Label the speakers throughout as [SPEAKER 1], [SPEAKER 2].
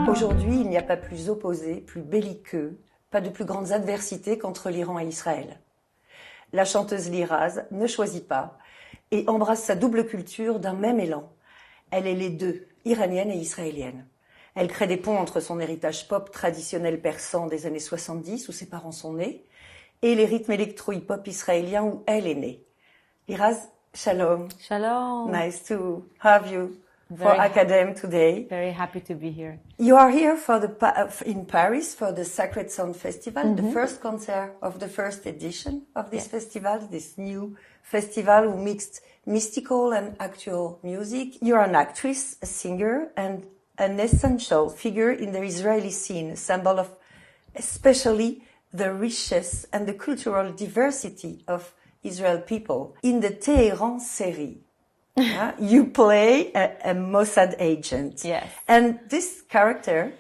[SPEAKER 1] Aujourd'hui, il n'y a pas plus opposé, plus belliqueux, pas de plus grandes adversités qu'entre l'Iran et Israël. La chanteuse Liraz ne choisit pas et embrasse sa double culture d'un même élan. Elle est les deux, iranienne et israélienne. Elle crée des ponts entre son héritage pop traditionnel persan des années 70, où ses parents sont nés, et les rythmes électro-hip-hop israéliens où elle est née. Liraz, shalom.
[SPEAKER 2] Shalom.
[SPEAKER 1] Nice to have you for Academ today.
[SPEAKER 2] Very happy to be here.
[SPEAKER 1] You are here for in Paris for the Sacred Sound Festival, the first concert of the first edition of this festival, this new festival who mixed mystical and actual music. You're an actress, a singer, and an essential figure in the Israeli scene, a symbol of especially the richness and the cultural diversity of Israel people. In the Teheran series, you play a Mossad agent.
[SPEAKER 2] Yes.
[SPEAKER 1] And this character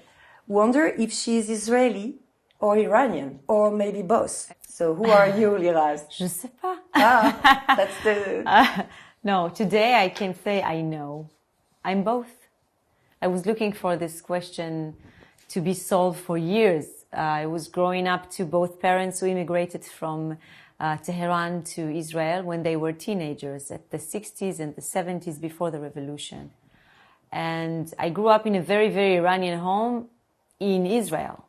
[SPEAKER 1] wonder if she is Israeli or Iranian, or maybe both. So who are you, Liraz?
[SPEAKER 2] Je sais pas.
[SPEAKER 1] That's the...
[SPEAKER 2] No, today I can say I know. I'm both. I was looking for this question to be solved for years. I was growing up to both parents who immigrated from Teheran to Israel when they were teenagers at the 60s and the 70s before the revolution. And I grew up in a very, very Iranian home in Israel.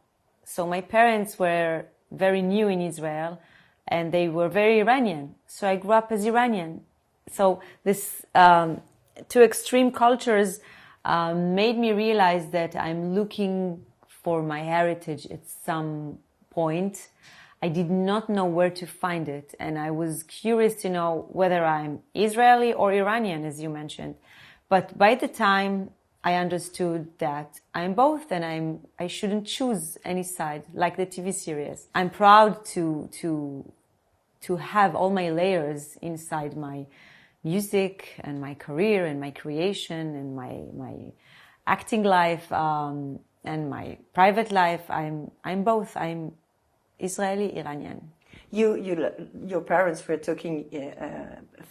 [SPEAKER 2] So my parents were very new in Israel and they were very Iranian. So I grew up as Iranian. So this two extreme cultures made me realize that I'm looking for my heritage at some point. I did not know where to find it, and I was curious to know whether I'm Israeli or Iranian, as you mentioned. But by the time I understood that I'm both, and I shouldn't choose any side, like the TV series. I'm proud to have all my layers inside my music and my career and my creation and my acting life and my private life. I'm both. I'm Israeli, Iranian.
[SPEAKER 1] Your parents were talking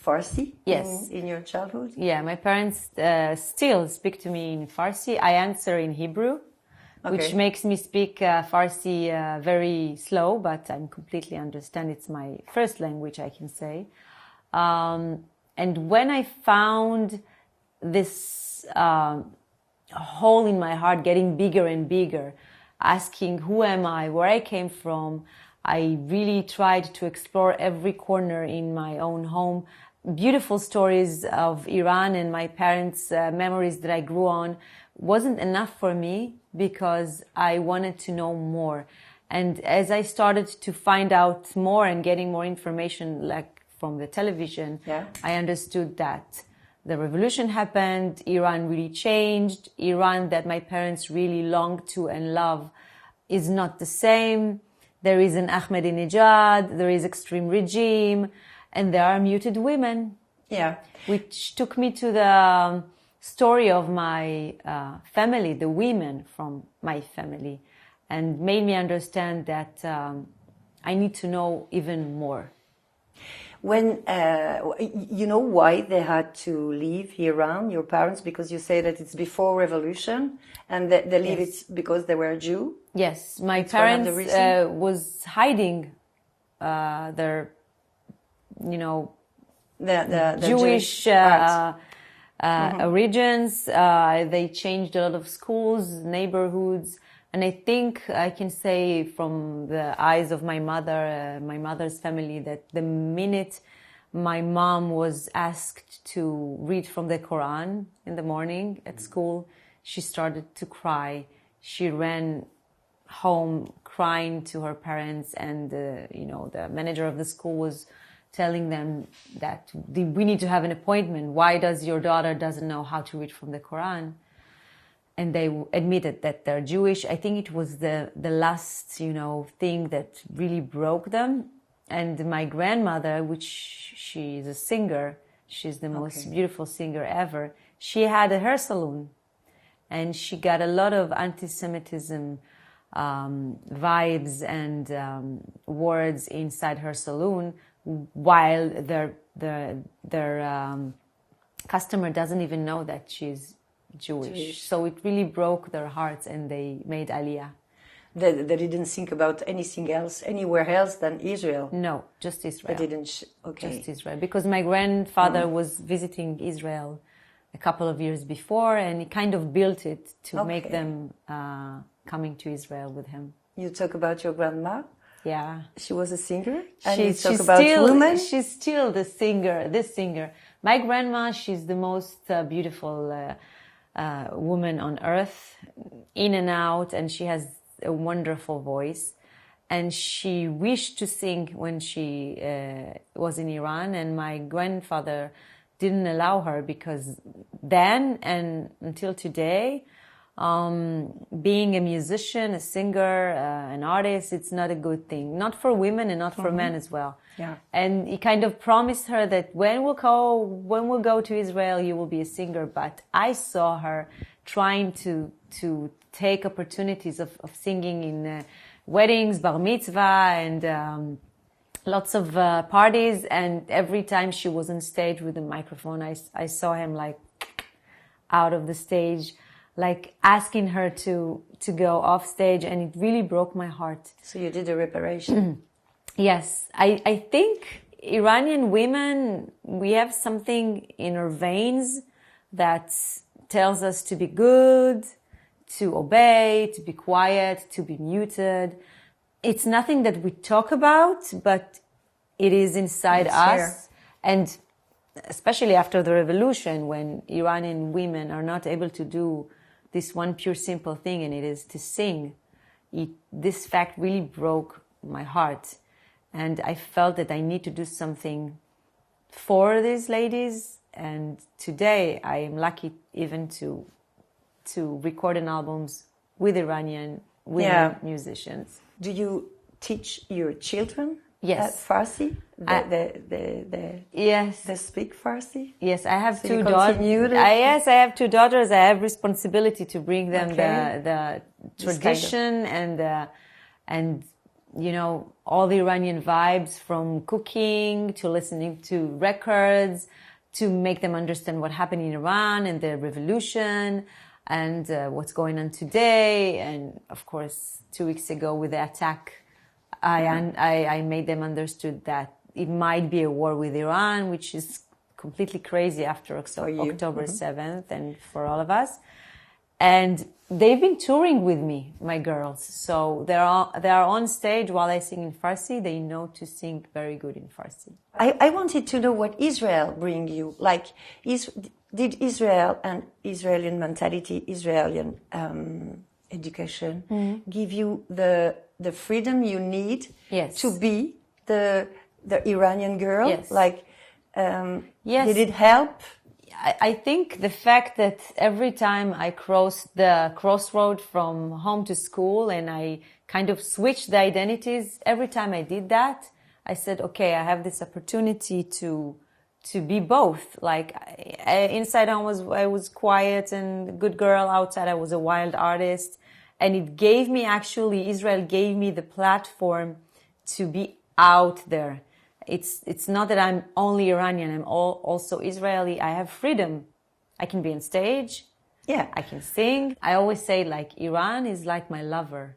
[SPEAKER 1] Farsi.
[SPEAKER 2] Yes.
[SPEAKER 1] In your childhood.
[SPEAKER 2] Yeah, my parents still speak to me in Farsi. I answer in Hebrew, which makes me speak Farsi very slow, but I completely understand. It's my first language, I can say. And when I found this hole in my heart getting bigger and bigger, asking who am I, where I came from, I really tried to explore every corner in my own home. Beautiful stories of Iran and my parents' memories that I grew on wasn't enough for me because I wanted to know more. And as I started to find out more and getting more information, like from the television, I understood that the revolution happened, Iran really changed, Iran that my parents really longed to and love is not the same. There is an Ahmadinejad, there is extreme regime, and there are muted women.
[SPEAKER 1] Yeah.
[SPEAKER 2] Which took me to the story of my family, the women from my family, and made me understand that I need to know even more.
[SPEAKER 1] When, you know why they had to leave Iran, your parents, because you say that it's before revolution and they leave it because they were Jew?
[SPEAKER 2] Yes, my parents was hiding their, the
[SPEAKER 1] Jewish
[SPEAKER 2] origins. They changed a lot of schools, neighborhoods. And I think I can say from the eyes of my mother, my mother's family, that the minute my mom was asked to read from the Quran in the morning at school, she started to cry. She ran home crying to her parents, and the manager of the school was telling them that we need to have an appointment. Why does your daughter doesn't know how to read from the Quran? And they admitted that they're Jewish. I think it was the last, thing that really broke them. And my grandmother, which she is a singer, she's the most beautiful singer ever. She had a hair salon, and she got a lot of anti-Semitism vibes and words inside her salon, while their customer doesn't even know that she's Jewish. So it really broke their hearts, and they made Aliyah.
[SPEAKER 1] They didn't think about anything else, anywhere else than Israel?
[SPEAKER 2] No, just Israel.
[SPEAKER 1] They didn't, okay.
[SPEAKER 2] Just Israel. Because my grandfather was visiting Israel a couple of years before, and he kind of built it to make them coming to Israel with him.
[SPEAKER 1] You talk about your grandma?
[SPEAKER 2] Yeah.
[SPEAKER 1] She was a singer?
[SPEAKER 2] And
[SPEAKER 1] she's women?
[SPEAKER 2] She's still this singer. My grandma, she's the most beautiful woman on earth, in and out, and she has a wonderful voice. And she wished to sing when she was in Iran, and my grandfather didn't allow her, because then and until today, being a musician, a singer, an artist, it's not a good thing. Not for women and not for men as well.
[SPEAKER 1] Yeah.
[SPEAKER 2] And he kind of promised her that when we'll go to Israel, you will be a singer. But I saw her trying to take opportunities of singing in weddings, bar mitzvah, and lots of parties. And every time she was on stage with a microphone, I saw him like out of the stage, like asking her to go off stage, and it really broke my heart.
[SPEAKER 1] So you did a reparation.
[SPEAKER 2] Yes. I think Iranian women, we have something in our veins that tells us to be good, to obey, to be quiet, to be muted. It's nothing that we talk about, but it is inside us.
[SPEAKER 1] Here.
[SPEAKER 2] And especially after the revolution, when Iranian women are not able to do this one pure simple thing, and it is to sing, this fact really broke my heart. And I felt that I need to do something for these ladies. And today I am lucky even to record an albums with Iranian women musicians.
[SPEAKER 1] Do you teach your children
[SPEAKER 2] Yes.
[SPEAKER 1] Farsi?
[SPEAKER 2] Yes.
[SPEAKER 1] They speak Farsi?
[SPEAKER 2] Yes, I have
[SPEAKER 1] So
[SPEAKER 2] two
[SPEAKER 1] you
[SPEAKER 2] daughters.
[SPEAKER 1] continued it?
[SPEAKER 2] Yes, I have two daughters. I have responsibility to bring them
[SPEAKER 1] Okay.
[SPEAKER 2] the tradition and you know, all the Iranian vibes, from cooking to listening to records, to make them understand what happened in Iran and the revolution and what's going on today. And of course, 2 weeks ago with the attack, I made them understood that it might be a war with Iran, which is completely crazy after October 7th and for all of us. And they've been touring with me, my girls. So they are on stage while I sing in Farsi. They know to sing very good in Farsi.
[SPEAKER 1] I wanted to know what Israel bring you. Like, did Israel and Israeli mentality, Israeli education give you the freedom you need to be the Iranian girl?
[SPEAKER 2] Yes.
[SPEAKER 1] Like,
[SPEAKER 2] Yes.
[SPEAKER 1] did it help?
[SPEAKER 2] I think the fact that every time I crossed the crossroad from home to school and I kind of switched the identities, every time I did that, I said, okay, I have this opportunity to be both. Like, inside I was quiet and a good girl. Outside I was a wild artist. And it gave me, actually, Israel gave me the platform to be out there. It's not that I'm only Iranian. I'm also Israeli. I have freedom. I can be on stage.
[SPEAKER 1] Yeah.
[SPEAKER 2] I can sing. I always say, like, Iran is like my lover.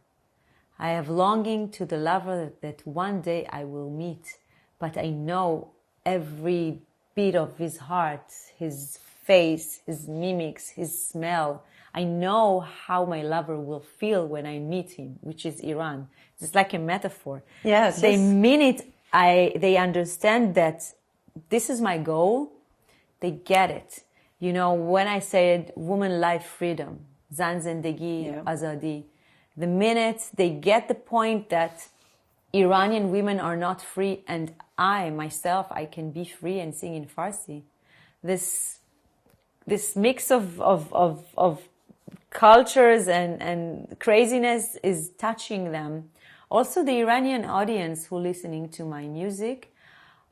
[SPEAKER 2] I have longing to the lover that one day I will meet. But I know every beat of his heart, his face, his mimics, his smell. I know how my lover will feel when I meet him, which is Iran. It's like a metaphor.
[SPEAKER 1] Yes.
[SPEAKER 2] They mean it. They understand that this is my goal. They get it. You know, when I said woman life freedom, zan zendegi azadi, the minute they get the point that Iranian women are not free, and I myself can be free and sing in Farsi. This mix of cultures and craziness is touching them. Also, the Iranian audience who listening to my music,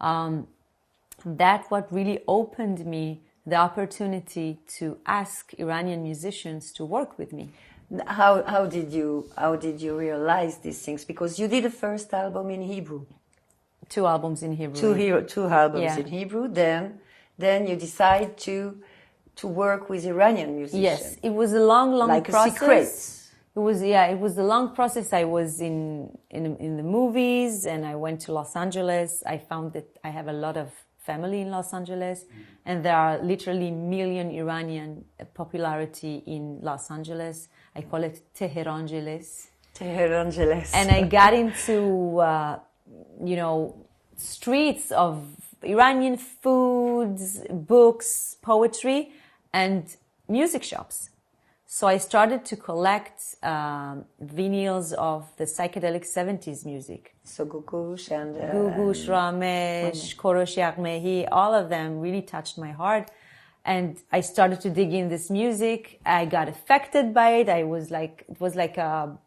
[SPEAKER 2] that what really opened me the opportunity to ask Iranian musicians to work with me.
[SPEAKER 1] How did you realize these things? Because you did a first album in Hebrew.
[SPEAKER 2] 2 albums in Hebrew.
[SPEAKER 1] Two albums in Hebrew. Then then you decide to work with Iranian musicians.
[SPEAKER 2] Yes, it was a long
[SPEAKER 1] like
[SPEAKER 2] process.
[SPEAKER 1] A secret.
[SPEAKER 2] It was a long process. I was in the movies, and I went to Los Angeles. I found that I have a lot of family in Los Angeles, and there are literally million Iranian popularity in Los Angeles. I call it Teheran.
[SPEAKER 1] Teheran.
[SPEAKER 2] And I got into, streets of Iranian foods, books, poetry, and music shops. So I started to collect vinyls of the psychedelic 70s music.
[SPEAKER 1] So Gugush and...
[SPEAKER 2] Gugush, Ramesh, Korosh Yaghmehi, all of them really touched my heart. And I started to dig in this music. I got affected by it. It was like a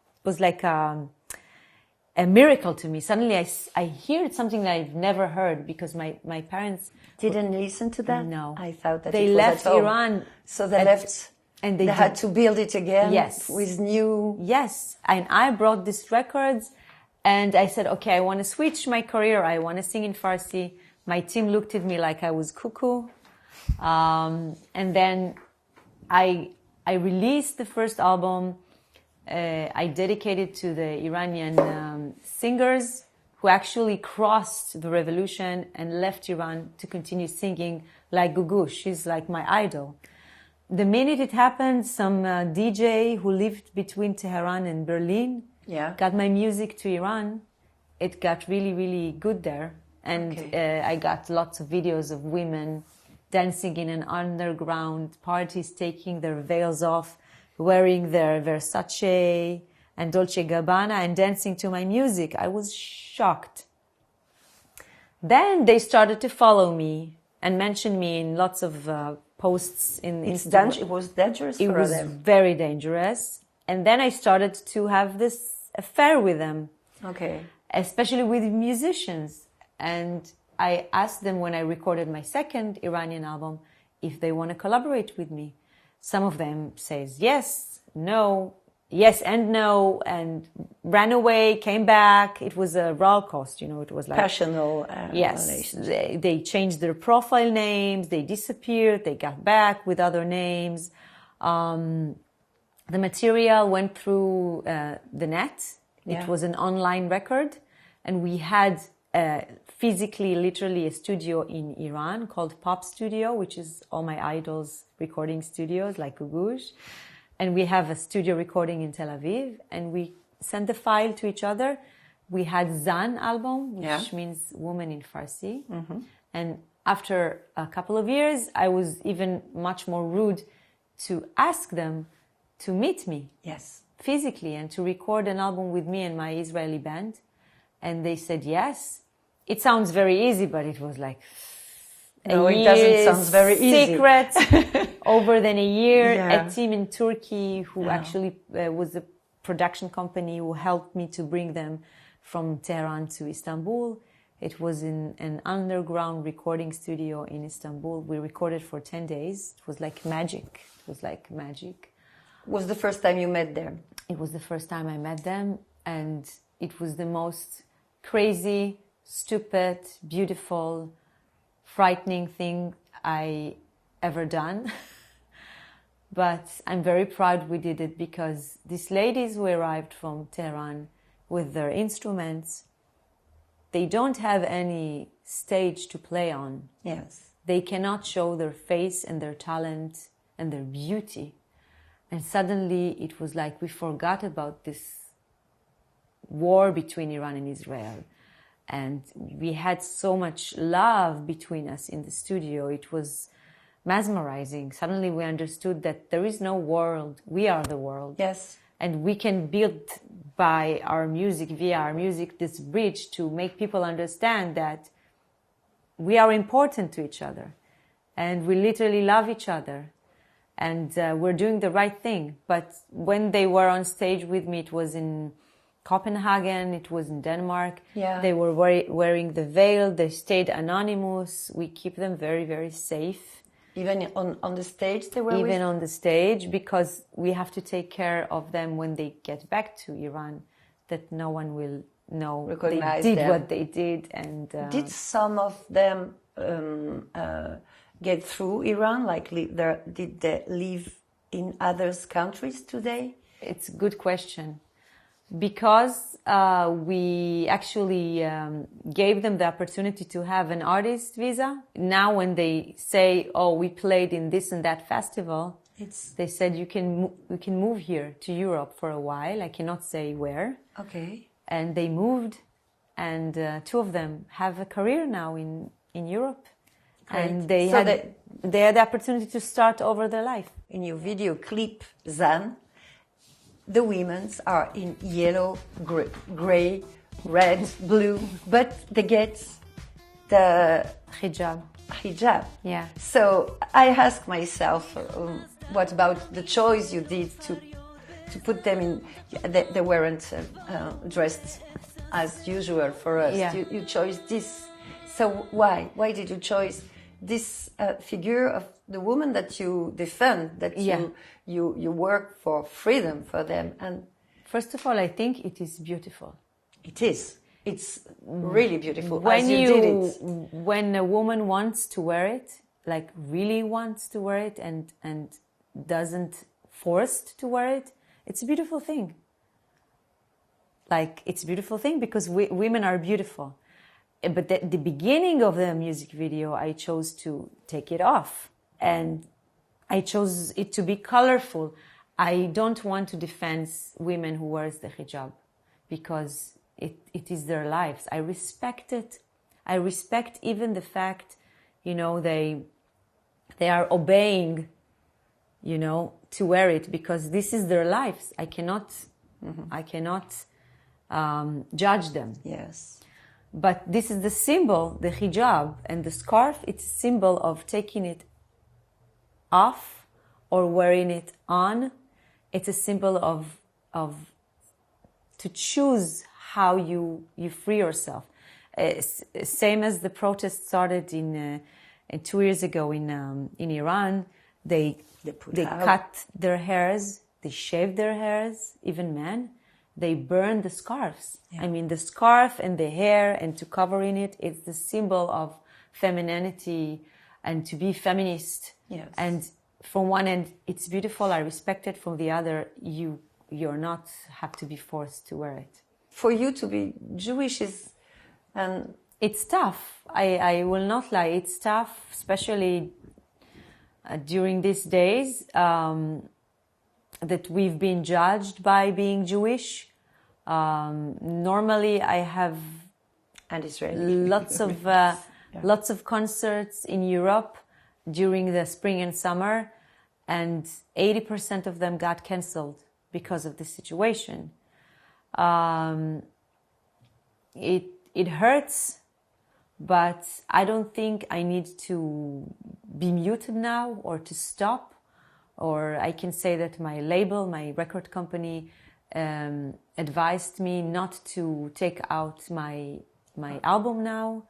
[SPEAKER 2] miracle to me. Suddenly I heard something that I've never heard, because my parents...
[SPEAKER 1] Didn't listen to that?
[SPEAKER 2] No.
[SPEAKER 1] I thought that
[SPEAKER 2] they
[SPEAKER 1] it was
[SPEAKER 2] left
[SPEAKER 1] at home.
[SPEAKER 2] Iran.
[SPEAKER 1] So they left...
[SPEAKER 2] And
[SPEAKER 1] they had to build it again.
[SPEAKER 2] Yes.
[SPEAKER 1] With new...
[SPEAKER 2] Yes. And I brought these records, and I said, okay, I want to switch my career. I want to sing in Farsi. My team looked at me like I was cuckoo. And then I released the first album. I dedicated to the Iranian singers who actually crossed the revolution and left Iran to continue singing, like Gugu. She's like my idol. The minute it happened, some DJ who lived between Teheran and Berlin got my music to Iran. It got really, really good there. And I got lots of videos of women dancing in an underground parties, taking their veils off, wearing their Versace and Dolce Gabbana and dancing to my music. I was shocked. Then they started to follow me and mention me in lots of posts in Instagram.
[SPEAKER 1] It was dangerous for them.
[SPEAKER 2] It was very dangerous. And then I started to have this affair with them.
[SPEAKER 1] Okay.
[SPEAKER 2] Especially with musicians. And I asked them when I recorded my second Iranian album if they want to collaborate with me. Some of them says yes, no, yes and no, and ran away, came back. It was a roller coaster, it was like...
[SPEAKER 1] Passional
[SPEAKER 2] yes, they changed their profile names, they disappeared, they got back with other names. The material went through the net. It was an online record, and we had physically, literally a studio in Iran called Pop Studio, which is all my idols' recording studios like Gugush. And we have a studio recording in Tel Aviv, and we sent the file to each other. We had Zan album, which means woman in Farsi. Mm-hmm. And after a couple of years, I was even much more rude to ask them to meet me physically and to record an album with me and my Israeli band. And they said yes. It sounds very easy, but it was like
[SPEAKER 1] it doesn't sound very easy.
[SPEAKER 2] Secret. Over than a year. A team in Turkey who actually was a production company who helped me to bring them from Tehran to Istanbul. It was in an underground recording studio in Istanbul. We recorded for 10 days. It was like magic.
[SPEAKER 1] Was the first time you met them?
[SPEAKER 2] It was the first time I met them, and it was the most crazy, stupid, beautiful, frightening thing I ever done. But I'm very proud we did it, because these ladies who arrived from Tehran with their instruments, they don't have any stage to play on.
[SPEAKER 1] Yes.
[SPEAKER 2] They cannot show their face and their talent and their beauty. And suddenly it was like we forgot about this war between Iran and Israel. And we had so much love between us in the studio. It was mesmerizing. Suddenly we understood that there is no world. We are the world.
[SPEAKER 1] Yes.
[SPEAKER 2] And we can build by our music, via our music, this bridge to make people understand that we are important to each other. And we literally love each other. And we're doing the right thing. But when they were on stage with me, it was in Copenhagen, it was in Denmark.
[SPEAKER 1] Yeah.
[SPEAKER 2] They were wearing the veil. They stayed anonymous. We keep them very, very safe.
[SPEAKER 1] Even on the stage they were
[SPEAKER 2] Even on the stage, because we have to take care of them when they get back to Iran, that no one will know
[SPEAKER 1] recognize
[SPEAKER 2] they did
[SPEAKER 1] them.
[SPEAKER 2] what they did. And
[SPEAKER 1] did some of them get through Iran? Like, did they live in other countries today?
[SPEAKER 2] It's a good question. Because we actually gave them the opportunity to have an artist visa. Now when they say, oh, we played in this and that festival, they said you can move here to Europe for a while. I cannot say where.
[SPEAKER 1] Okay.
[SPEAKER 2] And they moved, and two of them have a career now in Europe. Great. And they had the opportunity to start over their life.
[SPEAKER 1] In your video clip, Zan, the women are in yellow, gray, red, blue, but they get the
[SPEAKER 2] hijab.
[SPEAKER 1] Yeah. So I ask myself, what about the choice you did to put them in? They weren't dressed as usual for us.
[SPEAKER 2] Yeah.
[SPEAKER 1] You chose this. So why? Why did you choose this figure of the woman that you defend, that you work for freedom for them? And
[SPEAKER 2] first of all, I think it is beautiful.
[SPEAKER 1] It is. It's really beautiful.
[SPEAKER 2] When
[SPEAKER 1] as you did it.
[SPEAKER 2] When a woman wants to wear it, like really wants to wear it, and doesn't forced to wear it, it's a beautiful thing. Like, it's a beautiful thing because women are beautiful. But the beginning of the music video, I chose to take it off. And I chose it to be colorful. I don't want to defend women who wears the hijab because it is their lives. I respect it. I respect even the fact, they are obeying, to wear it because this is their lives. I cannot judge them.
[SPEAKER 1] Yes.
[SPEAKER 2] But this is the symbol, the hijab and the scarf. It's a symbol of taking it off or wearing it on. It's a symbol of to choose how you free yourself. Same as the protest started in 2 years ago in Iran. They cut their hairs, they shaved their hairs, even men. They burn the scarves. Yeah. I mean, the scarf and the hair and to cover in it, it's the symbol of femininity and to be feminist.
[SPEAKER 1] Yes.
[SPEAKER 2] And from one end, it's beautiful. I respect it. From the other, you're not have to be forced to wear it.
[SPEAKER 1] For you to be Jewish
[SPEAKER 2] it's tough. I will not lie. It's tough, especially during these days. That we've been judged by being Jewish. Normally, I have
[SPEAKER 1] and Israeli
[SPEAKER 2] lots of concerts in Europe during the spring and summer, and 80% of them got cancelled because of this situation. It hurts, but I don't think I need to be muted now or to stop. Or I can say that my label, my record company, advised me not to take out my album now,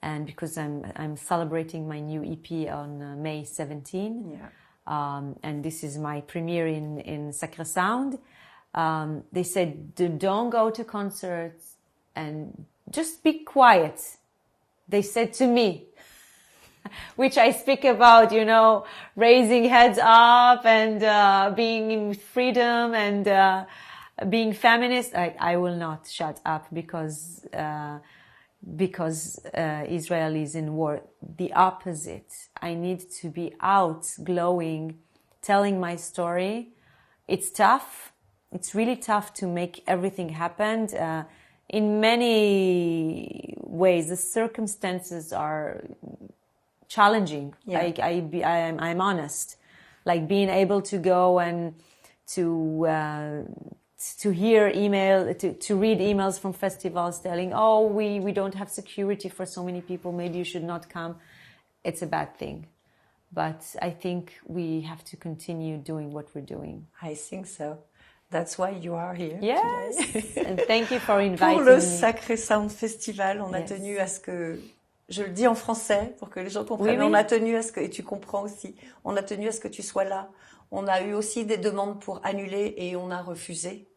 [SPEAKER 2] and because I'm celebrating my new EP on May 17, and this is my premiere in Sacré Sound. They said don't go to concerts and just be quiet. They said to me. Which I speak about, raising heads up and being in freedom and being feminist. I will not shut up because Israel is in war. The opposite. I need to be out, glowing, telling my story. It's tough. It's really tough to make everything happen. In many ways, the circumstances are challenging. Yeah. I'm honest. Like being able to go and to hear to read emails from festivals telling, oh, we don't have security for so many people. Maybe you should not come. It's a bad thing. But I think we have to continue doing what we're doing.
[SPEAKER 1] I think so. That's why you are here.
[SPEAKER 2] Yes. And thank you for inviting me.
[SPEAKER 1] Pour le Sacré Sound Festival, on a tenu à ce que je le dis en français pour que les gens comprennent. Oui. On a tenu à ce que, et tu comprends aussi, on a tenu à ce que tu sois là. On a eu aussi des demandes pour annuler et on a refusé.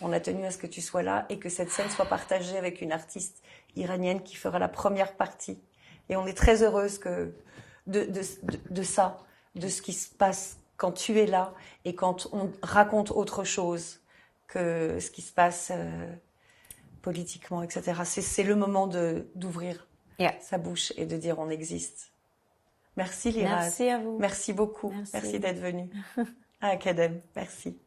[SPEAKER 1] On a tenu à ce que tu sois là et que cette scène soit partagée avec une artiste iranienne qui fera la première partie. Et on est très heureuse que de ça, de ce qui se passe quand tu es là et quand on raconte autre chose que ce qui se passe politiquement, etc. C'est le moment d'ouvrir sa bouche et de dire on existe. Merci Liraz.
[SPEAKER 2] Merci à vous.
[SPEAKER 1] Merci beaucoup. Merci d'être venue à Academ. Merci.